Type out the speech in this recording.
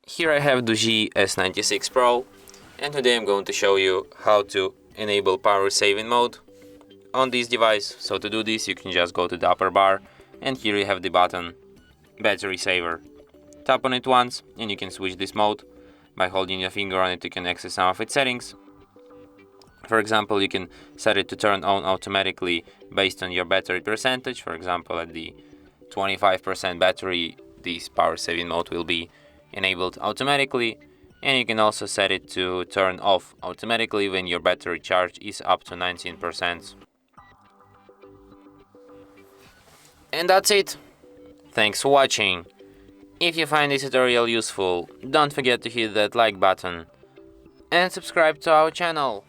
Here I have DOOGE S96 Pro, and today I'm going to show you how to enable power saving mode on this device. So to do this, you can just go to the upper bar, and here you have the button battery saver. Tap on it once and you can switch this mode. By holding your finger on it, you can access some of its settings. For example, you can set it to turn on automatically based on your battery percentage. For example, at the 25% battery, this power saving mode will be enabled automatically, and you can also set it to turn off automatically when your battery charge is up to 19%. And that's it. Thanks for watching. If you find this tutorial useful, don't forget to hit that like button and subscribe to our channel.